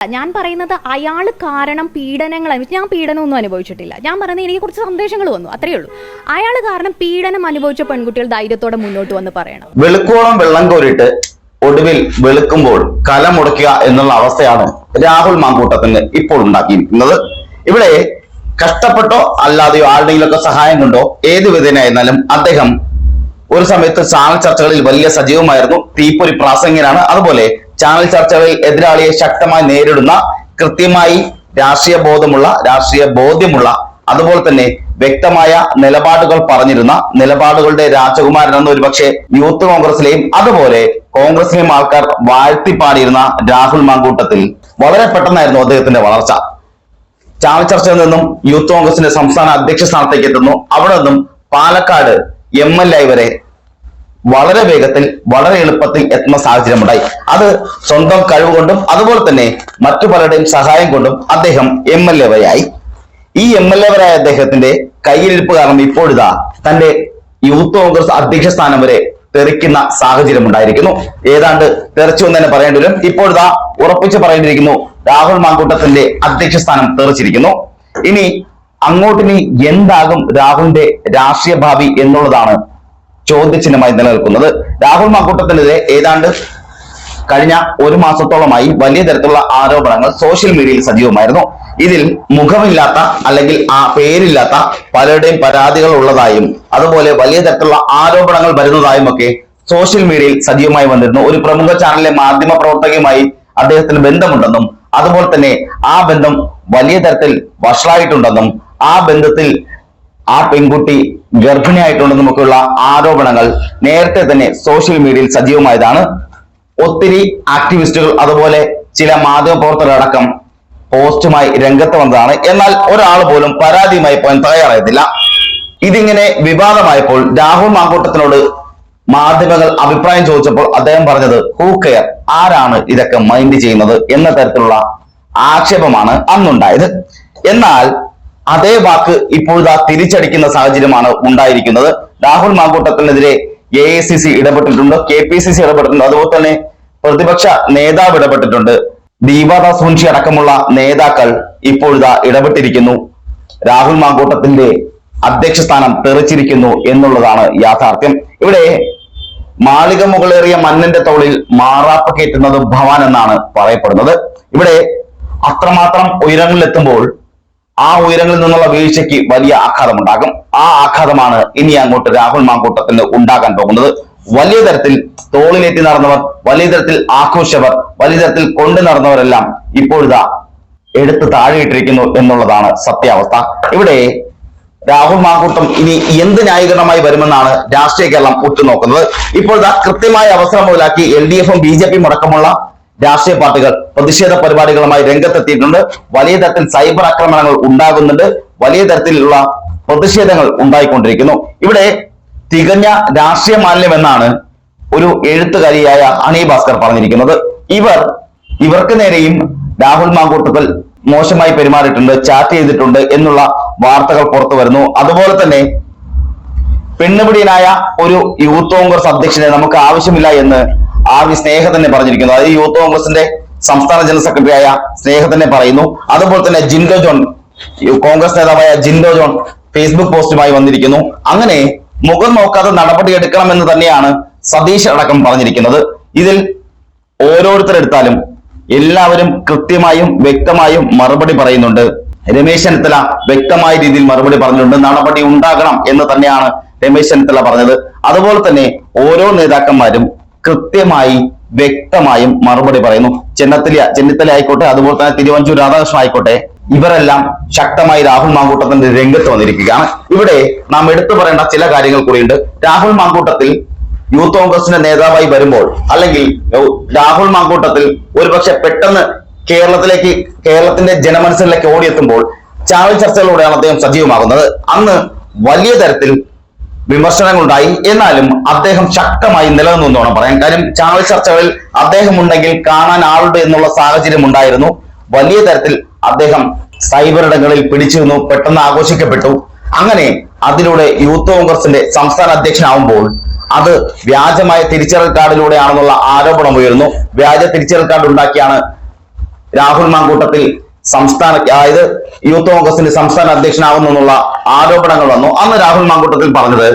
ഞാൻ പറയുന്നത് അയാൾ കാരണം പീഡനങ്ങൾ ഞാൻ പീഡനമൊന്നും അനുഭവിച്ചിട്ടില്ല. ഞാൻ പറയുന്നത് എനിക്ക് കുറച്ച് സന്ദേശങ്ങൾ വന്നു, അത്രയേ ഉള്ളൂ. അയാൾ കാരണം പീഡനം അനുഭവിച്ച പെൺകുട്ടികൾ ധൈര്യത്തോടെ മുന്നോട്ട് വന്ന് പറയണം. വെളുക്കോളം വെള്ളം കോരിട്ട് ഒടുവിൽ വെളുക്കുമ്പോൾ കല മുടക്കുക എന്നുള്ള അവസ്ഥയാണ് രാഹുൽ മാങ്കൂട്ടത്തിന് ഇപ്പോൾ ഉണ്ടാക്കിയിരിക്കുന്നത്. ഇവിടെ കഷ്ടപ്പെട്ടോ അല്ലാതെയോ ആരുടെയെങ്കിലൊക്കെ സഹായം കൊണ്ടോ ഏത് വിധേനയായിരുന്നാലും അദ്ദേഹം ഒരു സമയത്ത് ചാനൽ ചർച്ചകളിൽ വലിയ സജീവമായിരുന്നു. തീപ്പൊരി പ്രാസംഗികനാണ്. അതുപോലെ ചാനൽ ചർച്ചകളിൽ എതിരാളിയെ ശക്തമായി നേരിടുന്ന, കൃത്യമായി രാഷ്ട്രീയ ബോധ്യമുള്ള അതുപോലെ തന്നെ വ്യക്തമായ നിലപാടുകൾ പറഞ്ഞിരുന്ന, നിലപാടുകളുടെ രാജകുമാരനെന്ന് ഒരുപക്ഷെ യൂത്ത് കോൺഗ്രസിലെയും അതുപോലെ കോൺഗ്രസിലെയും ആൾക്കാർ വാഴ്ത്തിപ്പാടിയിരുന്ന രാഹുൽ മാങ്കൂട്ടത്തിൽ വളരെ പെട്ടെന്നായിരുന്നു അദ്ദേഹത്തിന്റെ വളർച്ച. ചാനൽ ചർച്ചയിൽ നിന്നും യൂത്ത് കോൺഗ്രസിന്റെ സംസ്ഥാന അധ്യക്ഷ സ്ഥാനത്തേക്ക് എത്തുന്നു. അവിടെ നിന്നും പാലക്കാട് MLA വരെ വളരെ വേഗത്തിൽ വളരെ എളുപ്പത്തിൽ എത്തുന്ന സാഹചര്യമുണ്ടായി. അത് സ്വന്തം കഴിവുകൊണ്ടും അതുപോലെ തന്നെ മറ്റു പലരുടെയും സഹായം കൊണ്ടും അദ്ദേഹം MLA വരെയായി. ഈ MLA വരെയായ അദ്ദേഹത്തിന്റെ കയ്യിലിരിപ്പ് കാരണം ഇപ്പോഴിതാ തന്റെ യൂത്ത് കോൺഗ്രസ് അധ്യക്ഷ സ്ഥാനം വരെ തെറിക്കുന്ന സാഹചര്യം ഉണ്ടായിരിക്കുന്നു. ഏതാണ്ട് തെറിച്ചു എന്ന് തന്നെ പറയേണ്ടി വരും. ഇപ്പോഴിതാ ഉറപ്പിച്ച് പറയേണ്ടിയിരിക്കുന്നു, രാഹുൽ മാങ്കൂട്ടത്തിന്റെ അധ്യക്ഷ സ്ഥാനം തെറിച്ചിരിക്കുന്നു. ഇനി അങ്ങോട്ടിനി എന്താകും രാഹുലിന്റെ രാഷ്ട്രീയ ഭാവി എന്നുള്ളതാണ് ചോദ്യചിഹ്നമായി നിലനിൽക്കുന്നത്. രാഹുൽ മാങ്കൂട്ടത്തിനെതിരെ ഏതാണ്ട് കഴിഞ്ഞ ഒരു മാസത്തോളമായി വലിയ തരത്തിലുള്ള ആരോപണങ്ങൾ സോഷ്യൽ മീഡിയയിൽ സജീവമായിരുന്നു. ഇതിൽ മുഖമില്ലാത്ത അല്ലെങ്കിൽ പേരില്ലാത്ത പലരുടെയും പരാതികൾ ഉള്ളതായും അതുപോലെ വലിയ തരത്തിലുള്ള ആരോപണങ്ങൾ വരുന്നതായും ഒക്കെ സോഷ്യൽ മീഡിയയിൽ സജീവമായി വന്നിരുന്നു. ഒരു പ്രമുഖ ചാനലിലെ മാധ്യമ പ്രവർത്തകയുമായി അദ്ദേഹത്തിന് ബന്ധമുണ്ടെന്നും അതുപോലെ തന്നെ ആ ബന്ധം വലിയ തരത്തിൽ വഷളായിട്ടുണ്ടെന്നും ആ ബന്ധത്തിൽ ആ പെൺകുട്ടി ഗർഭിണിയായിട്ടുണ്ടെന്നും ഒക്കെയുള്ള ആരോപണങ്ങൾ നേരത്തെ തന്നെ സോഷ്യൽ മീഡിയയിൽ സജീവമായതാണ്. ഒത്തിരി ആക്ടിവിസ്റ്റുകൾ അതുപോലെ ചില മാധ്യമ പ്രവർത്തകരടക്കം പോസ്റ്റുമായി രംഗത്ത് വന്നതാണ്. എന്നാൽ ഒരാൾ പോലും പരാതിയുമായി പോകാൻ തയ്യാറായതില്ല. ഇതിങ്ങനെ വിവാദമായപ്പോൾ രാഹുൽ മാങ്കൂട്ടത്തിനോട് മാധ്യമങ്ങൾ അഭിപ്രായം ചോദിച്ചപ്പോൾ അദ്ദേഹം പറഞ്ഞത് ഹൂ കെയർ, ആരാണ് ഇതൊക്കെ മൈൻഡ് ചെയ്യുന്നത് എന്ന തരത്തിലുള്ള ആക്ഷേപമാണ് അന്നുണ്ടായത്. എന്നാൽ അതേ വാക്ക് ഇപ്പോഴാ തിരിച്ചടിക്കുന്ന സാഹചര്യമാണ് ഉണ്ടായിരിക്കുന്നത്. രാഹുൽ മാങ്കൂട്ടത്തിനെതിരെ AICC ഇടപെട്ടിട്ടുണ്ട്, KPCC ഇടപെട്ടിട്ടുണ്ട്, അതുപോലെ തന്നെ പ്രതിപക്ഷ നേതാവ് ഇടപെട്ടിട്ടുണ്ട്. ദീപാദാസ് മുൻഷി അടക്കമുള്ള നേതാക്കൾ ഇപ്പോഴാ ഇടപെട്ടിരിക്കുന്നു. രാഹുൽ മാങ്കൂട്ടത്തിന്റെ അധ്യക്ഷ സ്ഥാനം തെറിച്ചിരിക്കുന്നു എന്നുള്ളതാണ് യാഥാർത്ഥ്യം. ഇവിടെ മാളിക മുകളേറിയ മന്നന്റെ തോളിൽ മാറാപ്പ് കയറ്റുന്നത് ഭവാൻ എന്നാണ് പറയപ്പെടുന്നത്. ഇവിടെ അത്രമാത്രം ഉയരങ്ങളിലെത്തുമ്പോൾ ആ ഉയരങ്ങളിൽ നിന്നുള്ള വീഴ്ചയ്ക്ക് വലിയ ആഘാതമുണ്ടാകും. ആ ആഘാതമാണ് ഇനി അങ്ങോട്ട് രാഹുൽ മാങ്കൂട്ടത്തിന് ഉണ്ടാകാൻ പോകുന്നത്. വലിയ തരത്തിൽ തോളിലേറ്റി നടന്നവർ, വലിയ തരത്തിൽ ആഘോഷവർ, വലിയ തരത്തിൽ കൊണ്ടു നടന്നവരെല്ലാം ഇപ്പോഴിതാ എടുത്ത് താഴെയിട്ടിരിക്കുന്നു എന്നുള്ളതാണ് സത്യാവസ്ഥ. ഇവിടെ രാഹുൽ മാങ്കൂട്ടം ഇനി എന്ത് ന്യായീകരണമായി വരുമെന്നാണ് രാഷ്ട്രീയ കേരളം ഉറ്റുനോക്കുന്നത്. ഇപ്പോഴത്തെ കൃത്യമായ അവസരം മുതലാക്കി LDF-ഉം BJP-യും അടക്കമുള്ള രാഷ്ട്രീയ പാർട്ടികൾ പ്രതിഷേധ പരിപാടികളുമായി രംഗത്തെത്തിയിട്ടുണ്ട്. വലിയ തരത്തിൽ സൈബർ ആക്രമണങ്ങൾ ഉണ്ടാകുന്നുണ്ട്. വലിയ തരത്തിലുള്ള പ്രതിഷേധങ്ങൾ ഉണ്ടായിക്കൊണ്ടിരിക്കുന്നു. ഇവിടെ തികഞ്ഞ രാഷ്ട്രീയ മാലിന്യം എന്നാണ് ഒരു എഴുത്തുകാരിയായ അണി ഭാസ്കർ പറഞ്ഞിരിക്കുന്നത്. ഇവർക്ക് നേരെയും രാഹുൽ മാങ്കൂട്ടത്തിൽ മോശമായി പെരുമാറിയിട്ടുണ്ട്, ചാറ്റ് ചെയ്തിട്ടുണ്ട് എന്നുള്ള വാർത്തകൾ പുറത്തു വരുന്നു. അതുപോലെ തന്നെ പെണ്ണുപിടിയനായ ഒരു യൂത്ത് കോൺഗ്രസ് അധ്യക്ഷനെ നമുക്ക് ആവശ്യമില്ല എന്ന് സ്നേഹ തന്നെ പറഞ്ഞിരിക്കുന്നു. അതായത് യൂത്ത് കോൺഗ്രസിന്റെ സംസ്ഥാന ജനറൽ സെക്രട്ടറിയായ സ്നേഹ തന്നെ പറയുന്നു. അതുപോലെ തന്നെ ജിൻഡോ ജോൺ, കോൺഗ്രസ് നേതാവായ ജിൻഡോ ജോൺ ഫേസ്ബുക്ക് പോസ്റ്റുമായി വന്നിരിക്കുന്നു. അങ്ങനെ മുഖം നോക്കാതെ നടപടിയെടുക്കണമെന്ന് തന്നെയാണ് സതീഷ് അടക്കം പറഞ്ഞിരിക്കുന്നത്. ഇതിൽ ഓരോരുത്തരെടുത്താലും എല്ലാവരും കൃത്യമായും വ്യക്തമായും മറുപടി പറയുന്നുണ്ട്. രമേശ് ചെന്നിത്തല വ്യക്തമായ രീതിയിൽ മറുപടി പറഞ്ഞിട്ടുണ്ട്. നടപടി ഉണ്ടാകണം എന്ന് തന്നെയാണ് രമേശ് ചെന്നിത്തല പറഞ്ഞത്. അതുപോലെ തന്നെ ഓരോ നേതാക്കന്മാരും കൃത്യമായി വ്യക്തമായും മറുപടി പറയുന്നു. ചെന്നിത്തല ആയിക്കോട്ടെ, അതുപോലെ തന്നെ തിരുവഞ്ചൂർ രാധാകൃഷ്ണൻ ആയിക്കോട്ടെ, ഇവരെല്ലാം ശക്തമായി രാഹുൽ മാങ്കൂട്ടത്തിന്റെ രംഗത്ത് വന്നിരിക്കുകയാണ്. ഇവിടെ നാം എടുത്തു പറയേണ്ട ചില കാര്യങ്ങൾ കൂടിയുണ്ട്. രാഹുൽ മാങ്കൂട്ടത്തിൽ യൂത്ത് കോൺഗ്രസിന്റെ നേതാവായി വരുമ്പോൾ, അല്ലെങ്കിൽ രാഹുൽ മാങ്കൂട്ടത്തിൽ ഒരുപക്ഷെ പെട്ടെന്ന് കേരളത്തിന്റെ ജനമനസ്സിലേക്ക് ഓടിയെത്തുമ്പോൾ ചാനൽ ചർച്ചകളിലൂടെയാണ് അദ്ദേഹം സജീവമാകുന്നത്. അന്ന് വലിയ തരത്തിൽ വിമർശനങ്ങളുണ്ടായി. എന്നാലും അദ്ദേഹം ശക്തമായി നിലനിന്നു വേണം പറയാൻ. കാര്യം ചാനൽ ചർച്ചകളിൽ അദ്ദേഹം ഉണ്ടെങ്കിൽ കാണാൻ ആളുണ്ട് എന്നുള്ള സാഹചര്യം ഉണ്ടായിരുന്നു. വലിയ തരത്തിൽ അദ്ദേഹം സൈബർ ഇടങ്ങളിൽ പിടിച്ചു നിന്നു, പെട്ടെന്ന് ആഘോഷിക്കപ്പെട്ടു. അങ്ങനെ അതിലൂടെ യൂത്ത് കോൺഗ്രസിന്റെ സംസ്ഥാന അധ്യക്ഷനാവുമ്പോൾ അത് വ്യാജമായ തിരിച്ചറിയൽ കാർഡിലൂടെയാണെന്നുള്ള ആരോപണം ഉയർന്നു. വ്യാജ തിരിച്ചറിയൽ കാർഡ് ഉണ്ടാക്കിയാണ് രാഹുൽ മാങ്കൂട്ടത്തിൽ അതായത് യൂത്ത് കോൺഗ്രസിന്റെ സംസ്ഥാന അധ്യക്ഷനാകുന്നു എന്നുള്ള ആരോപണങ്ങൾ വന്നു. അന്ന് രാഹുൽ മാങ്കൂട്ടത്തിൽ പറഞ്ഞത്,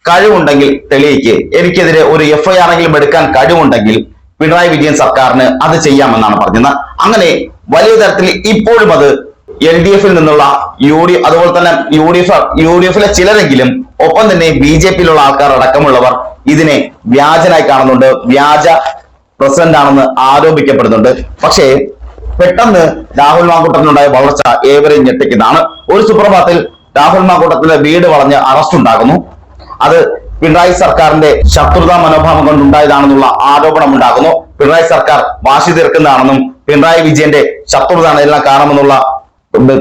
കഴിവുണ്ടെങ്കിൽ തെളിയിക്ക്, എനിക്കെതിരെ ഒരു FIR എങ്കിലും എടുക്കാൻ കഴിവുണ്ടെങ്കിൽ പിണറായി വിജയൻ സർക്കാരിന് അത് ചെയ്യാമെന്നാണ് പറഞ്ഞത്. അങ്ങനെ വലിയ തരത്തിൽ ഇപ്പോഴും അത് LDF-ൽ നിന്നുള്ള അതുപോലെ തന്നെ UDF-ലെ ചിലരെങ്കിലും ഒപ്പം തന്നെ BJP-യിലുള്ള ആൾക്കാർ അടക്കമുള്ളവർ ഇതിനെ വ്യാജനായി കാണുന്നുണ്ട്, വ്യാജ പ്രസിഡന്റ് ആണെന്ന് ആരോപിക്കപ്പെടുന്നുണ്ട്. പക്ഷേ പെട്ടെന്ന് രാഹുൽ മാങ്കൂട്ടത്തിനുണ്ടായ വളർച്ച ഏവരെയും ഞെട്ടിക്കുന്നതാണ്. ഒരു സുപ്രഭാതത്തിൽ രാഹുൽ മാങ്കൂട്ടത്തിന്റെ വീട് വളഞ്ഞ് അറസ്റ്റ് ഉണ്ടാകുന്നു. അത് പിണറായി സർക്കാരിന്റെ ശത്രുതാ മനോഭാവം കൊണ്ടുണ്ടായതാണെന്നുള്ള ആരോപണം ഉണ്ടാകുന്നു. പിണറായി സർക്കാർ വാശി തീർക്കുന്നതാണെന്നും പിണറായി വിജയന്റെ ശത്രുതാണ് എല്ലാം കാരണമെന്നുള്ള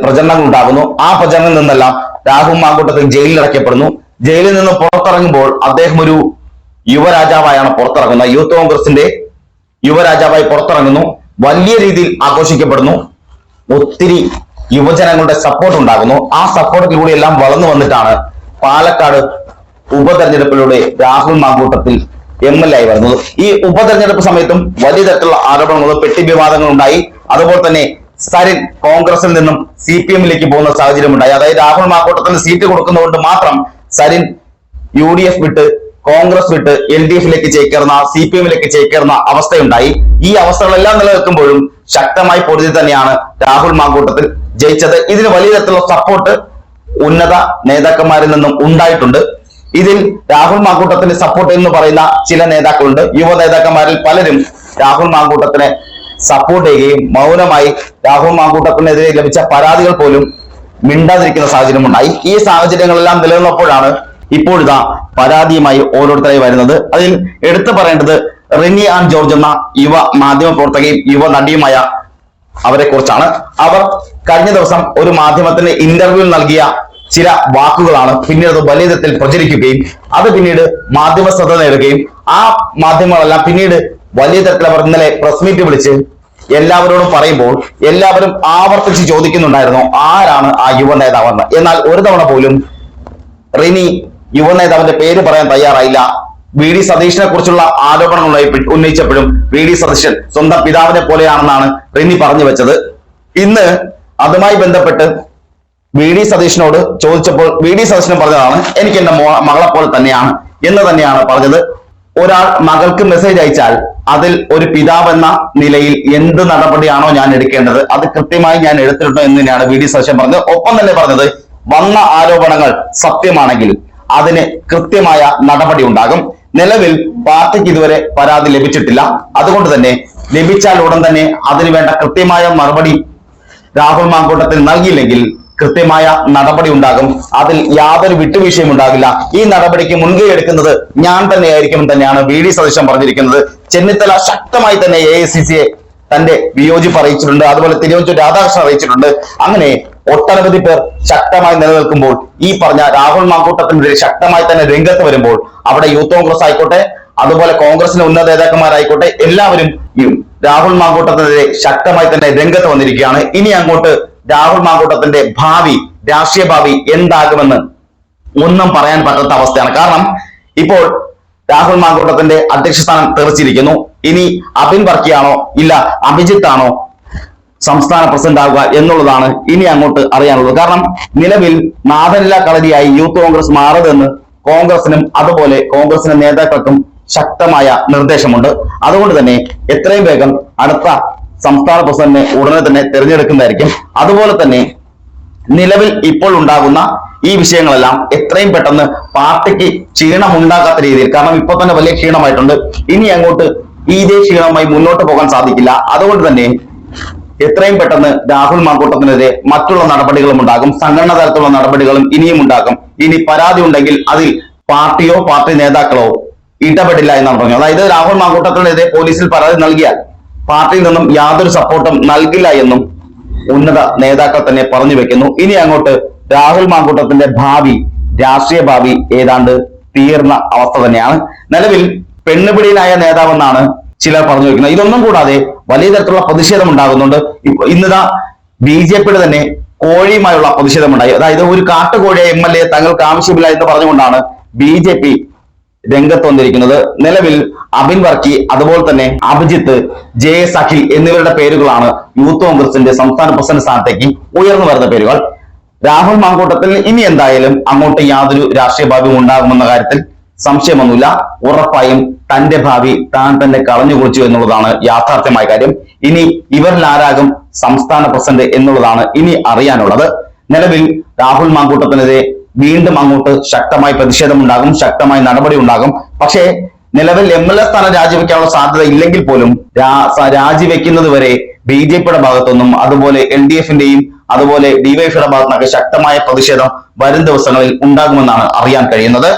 പ്രചരണങ്ങൾ ഉണ്ടാകുന്നു. ആ പ്രചരണങ്ങളിൽ നിന്നെല്ലാം രാഹുൽ മാങ്കൂട്ടത്തിൽ ജയിലിൽ അടയ്ക്കപ്പെടുന്നു. ജയിലിൽ നിന്ന് പുറത്തിറങ്ങുമ്പോൾ അദ്ദേഹം ഒരു യുവരാജാവായാണ് പുറത്തിറങ്ങുന്നത്. യൂത്ത് കോൺഗ്രസിന്റെ യുവരാജാവായി പുറത്തിറങ്ങുന്നു. വലിയ രീതിയിൽ ആഘോഷിക്കപ്പെടുന്നു. ഒത്തിരി യുവജനങ്ങളുടെ സപ്പോർട്ട് ഉണ്ടാകുന്നു. ആ സപ്പോർട്ടിലൂടെ എല്ലാം വളർന്നു വന്നിട്ടാണ് പാലക്കാട് ഉപതെരഞ്ഞെടുപ്പിലൂടെ രാഹുൽ മാങ്കൂട്ടത്തിൽ MLA ആയി വരുന്നത്. ഈ ഉപതെരഞ്ഞെടുപ്പ് സമയത്തും വലിയ തരത്തിലുള്ള ആരോപണങ്ങളും പെട്ടി വിവാദങ്ങൾ ഉണ്ടായി. അതുപോലെ തന്നെ സരിൻ കോൺഗ്രസിൽ നിന്നും CPM-ലേക്ക് പോകുന്ന സാഹചര്യം ഉണ്ടായി. അതായത് രാഹുൽ മാങ്കൂട്ടത്തിന് സീറ്റ് കൊടുക്കുന്നതുകൊണ്ട് മാത്രം സരിൻ UDF വിട്ട് കോൺഗ്രസ് വിട്ട് LDF-ലേക്ക് ചേക്കേറുന്ന CPM-ലേക്ക് ചേക്കേറുന്ന അവസ്ഥയുണ്ടായി. ഈ അവസ്ഥകളെല്ലാം നിലനിൽക്കുമ്പോഴും ശക്തമായി പൊരുതി തന്നെയാണ് രാഹുൽ മാങ്കൂട്ടത്തിൽ ജയിച്ചത്. ഇതിന് വലിയ തരത്തിലുള്ള സപ്പോർട്ട് ഉന്നത നേതാക്കന്മാരിൽ നിന്നും ഉണ്ടായിട്ടുണ്ട്. ഇതിൽ രാഹുൽ മാങ്കൂട്ടത്തിന് സപ്പോർട്ട് എന്ന് പറയുന്ന ചില നേതാക്കളുണ്ട്. യുവ നേതാക്കന്മാരിൽ പലരും രാഹുൽ മാങ്കൂട്ടത്തിനെ സപ്പോർട്ട് ചെയ്യുകയും മൗനമായി രാഹുൽ മാങ്കൂട്ടത്തിനെതിരെ ലഭിച്ച പരാതികൾ പോലും മിണ്ടാതിരിക്കുന്ന സാഹചര്യം ഉണ്ടായി. ഈ സാഹചര്യങ്ങളെല്ലാം നിലനിന്നപ്പോഴാണ് ഇപ്പോഴിതാ പരാതിയുമായി ഓരോരുത്തരായി വരുന്നത്. അതിൽ എടുത്തു പറയേണ്ടത് റിനി ആൻ ജോർജ് എന്ന യുവ മാധ്യമ പ്രവർത്തകയും യുവ നടിയുമായ അവരെ കുറിച്ചാണ്. അവർ കഴിഞ്ഞ ദിവസം ഒരു മാധ്യമത്തിന് ഇന്റർവ്യൂ നൽകിയ ചില വാക്കുകളാണ് പിന്നീട് അത് വലിയ തരത്തിൽ പ്രചരിക്കുകയും അത് പിന്നീട് മാധ്യമ ശ്രദ്ധ നേടുകയും ആ മാധ്യമങ്ങളെല്ലാം പിന്നീട് വലിയ തരത്തിൽ അവർ ഇന്നലെ പ്രസ് മീറ്റ് വിളിച്ച് എല്ലാവരോടും പറയുമ്പോൾ എല്ലാവരും ആവർത്തിച്ച് ചോദിക്കുന്നുണ്ടായിരുന്നു ആരാണ് ആ യുവ നേതാവെന്ന്. എന്നാൽ ഒരു തവണ പോലും റിനി യുവ നേതാവിന്റെ പേര് പറയാൻ തയ്യാറായില്ല. VD സതീഷിനെ കുറിച്ചുള്ള ആരോപണങ്ങൾ ഉന്നയിച്ചപ്പോഴും VD സതീശൻ സ്വന്തം പിതാവിനെ പോലെയാണെന്നാണ് റിനി പറഞ്ഞു വെച്ചത്. ഇന്ന് അതുമായി ബന്ധപ്പെട്ട് VD സതീഷിനോട് ചോദിച്ചപ്പോൾ VD സതീശൻ പറഞ്ഞതാണ്, എനിക്ക് എന്റെ മകളെ പോലെ തന്നെയാണ് എന്ന് തന്നെയാണ് പറഞ്ഞത്. ഒരാൾ മകൾക്ക് മെസ്സേജ് അയച്ചാൽ അതിൽ ഒരു പിതാവ് എന്ന നിലയിൽ എന്ത് നടപടിയാണോ ഞാൻ എടുക്കേണ്ടത് അത് കൃത്യമായി ഞാൻ എടുത്തിട്ടുണ്ടോ എന്ന് തന്നെയാണ് VD സതീശൻ പറഞ്ഞത്. ഒപ്പം തന്നെ പറഞ്ഞത്, വന്ന ആരോപണങ്ങൾ സത്യമാണെങ്കിൽ അതിന് കൃത്യമായ നടപടി ഉണ്ടാകും. നിലവിൽ പാർട്ടിക്ക് ഇതുവരെ പരാതി ലഭിച്ചിട്ടില്ല. അതുകൊണ്ട് തന്നെ ലഭിച്ചാൽ ഉടൻ തന്നെ അതിന് വേണ്ട കൃത്യമായ മറുപടി രാഹുൽ മാങ്കൂട്ടത്തിൽ നൽകിയില്ലെങ്കിൽ കൃത്യമായ നടപടി ഉണ്ടാകും. അതിൽ യാതൊരു വിട്ടുവീഴ്ചയും ഉണ്ടാകില്ല. ഈ നടപടിക്ക് മുൻകൈ എടുക്കുന്നത് ഞാൻ തന്നെയായിരിക്കും തന്നെയാണ് VD സതീശൻ പറഞ്ഞിരിക്കുന്നത്. ചെന്നിത്തല ശക്തമായി തന്നെ AICC-യെ തന്റെ വിയോജിപ്പ് അറിയിച്ചിട്ടുണ്ട്. അതുപോലെ തിരുവഞ്ചൂർ രാധാകൃഷ്ണൻ അറിയിച്ചിട്ടുണ്ട്. അങ്ങനെ ഒട്ടനവധി പേർ ശക്തമായി നിലനിൽക്കുമ്പോൾ ഈ പറഞ്ഞ രാഹുൽ മാങ്കൂട്ടത്തിനെതിരെ ശക്തമായി തന്നെ രംഗത്ത് വരുമ്പോൾ അവിടെ യൂത്ത് കോൺഗ്രസ് ആയിക്കോട്ടെ അതുപോലെ കോൺഗ്രസിന്റെ ഉന്നത നേതാക്കന്മാരായിക്കോട്ടെ എല്ലാവരും രാഹുൽ മാങ്കൂട്ടത്തിനെതിരെ ശക്തമായി തന്നെ രംഗത്ത് വന്നിരിക്കുകയാണ്. ഇനി അങ്ങോട്ട് രാഹുൽ മാങ്കൂട്ടത്തിന്റെ ഭാവി, രാഷ്ട്രീയ ഭാവി എന്താകുമെന്ന് ഒന്നും പറയാൻ പറ്റാത്ത അവസ്ഥയാണ്. കാരണം ഇപ്പോൾ രാഹുൽ മാങ്കൂട്ടത്തിന്റെ അധ്യക്ഷ സ്ഥാനം തെറിച്ചിരിക്കുന്നു. ഇനി അബിൻ വർക്കിയാണോ ഇല്ല അഭിജിത്ത് ആണോ സംസ്ഥാന പ്രസിഡന്റ് ആവുക എന്നുള്ളതാണ് ഇനി അങ്ങോട്ട് അറിയാനുള്ളത്. കാരണം നിലവിൽ നാദനില കളരിയായി യൂത്ത് കോൺഗ്രസ് മാറുതെന്ന് കോൺഗ്രസിനും അതുപോലെ കോൺഗ്രസിന്റെ നേതാക്കൾക്കും ശക്തമായ നിർദ്ദേശമുണ്ട്. അതുകൊണ്ട് തന്നെ എത്രയും വേഗം അടുത്ത സംസ്ഥാന പ്രസിഡന്റിനെ ഉടനെ തന്നെ തിരഞ്ഞെടുക്കുന്നതായിരിക്കും. അതുപോലെ തന്നെ നിലവിൽ ഇപ്പോൾ ഉണ്ടാകുന്ന ഈ വിഷയങ്ങളെല്ലാം എത്രയും പെട്ടെന്ന് പാർട്ടിക്ക് ക്ഷീണമുണ്ടാകാത്ത രീതിയിൽ, കാരണം ഇപ്പൊ തന്നെ വലിയ ക്ഷീണമായിട്ടുണ്ട്, ഇനി അങ്ങോട്ട് ഇതേ ക്ഷീണവുമായി മുന്നോട്ട് പോകാൻ സാധിക്കില്ല. അതുകൊണ്ട് തന്നെ എത്രയും പെട്ടെന്ന് രാഹുൽ മാങ്കൂട്ടത്തിനെതിരെ മറ്റുള്ള നടപടികളും ഉണ്ടാകും. സംഘടനാ തലത്തിലുള്ള നടപടികളും ഇനിയും ഉണ്ടാകും. ഇനി പരാതി ഉണ്ടെങ്കിൽ അതിൽ പാർട്ടിയോ പാർട്ടി നേതാക്കളോ ഇടപെടില്ല എന്നാണ് പറഞ്ഞത്. അതായത് രാഹുൽ മാങ്കൂട്ടത്തിനെതിരെ പോലീസിൽ പരാതി നൽകിയാൽ പാർട്ടിയിൽ നിന്നും യാതൊരു സപ്പോർട്ടും നൽകില്ല എന്നും ഉന്നത നേതാക്കൾ തന്നെ പറഞ്ഞു വെക്കുന്നു. ഇനി അങ്ങോട്ട് രാഹുൽ മാങ്കൂട്ടത്തിന്റെ ഭാവി, രാഷ്ട്രീയ ഭാവി ഏതാണ്ട് തീർന്ന അവസ്ഥ തന്നെയാണ്. നിലവിൽ പെണ്ണുപിടിയിലായ നേതാവെന്നാണ് ചിലർ പറഞ്ഞു വെക്കുന്നത്. ഇതൊന്നും കൂടാതെ വലിയ തരത്തിലുള്ള പ്രതിഷേധം ഉണ്ടാകുന്നുണ്ട്. ഇന്നിതാ BJP-യുടെ തന്നെ കോഴിയുമായുള്ള പ്രതിഷേധമുണ്ടായി. അതായത് ഒരു കാട്ടുകോഴിയെ MLA തങ്ങൾക്ക് ആവശ്യമില്ല എന്ന് പറഞ്ഞുകൊണ്ടാണ് BJP രംഗത്ത് വന്നിരിക്കുന്നത്. നിലവിൽ അബിൻ വർക്കി, അതുപോലെ തന്നെ അഭിജിത്ത്, JS അഖിൽ എന്നിവരുടെ പേരുകളാണ് യൂത്ത് കോൺഗ്രസിന്റെ സംസ്ഥാന പ്രസിഡന്റ് സ്ഥാനത്തേക്ക് ഉയർന്നു വരുന്ന പേരുകൾ. രാഹുൽ മാങ്കൂട്ടത്തിൽ ഇനി എന്തായാലും അങ്ങോട്ട് യാതൊരു രാഷ്ട്രീയ ഭാവിയും ഉണ്ടാകുമെന്ന കാര്യത്തിൽ സംശയമൊന്നുമില്ല. ഉറപ്പായും തന്റെ ഭാവി താൻ തന്നെ കളഞ്ഞു കുളിച്ചു എന്നുള്ളതാണ് യാഥാർത്ഥ്യമായ കാര്യം. ഇനി ഇവരിൽ ആരാകും സംസ്ഥാന പ്രസിഡന്റ് എന്നുള്ളതാണ് ഇനി അറിയാനുള്ളത്. നിലവിൽ രാഹുൽ മാങ്കൂട്ടത്തിനെതിരെ വീണ്ടും അങ്ങോട്ട് ശക്തമായ പ്രതിഷേധം ഉണ്ടാകും, ശക്തമായ നടപടി ഉണ്ടാകും. പക്ഷേ നിലവിൽ MLA സ്ഥാനം രാജിവെക്കാനുള്ള സാധ്യത ഇല്ലെങ്കിൽ പോലും രാജിവെക്കുന്നത് വരെ BJPയുടെ ഭാഗത്തുനിന്നും അതുപോലെ LDFന്റെയും അതുപോലെ DYFയുടെ ഭാഗത്തുനിന്നൊക്കെ ശക്തമായ പ്രതിഷേധം വരും ദിവസങ്ങളിൽ ഉണ്ടാകുമെന്നാണ് അറിയാൻ കഴിയുന്നത്.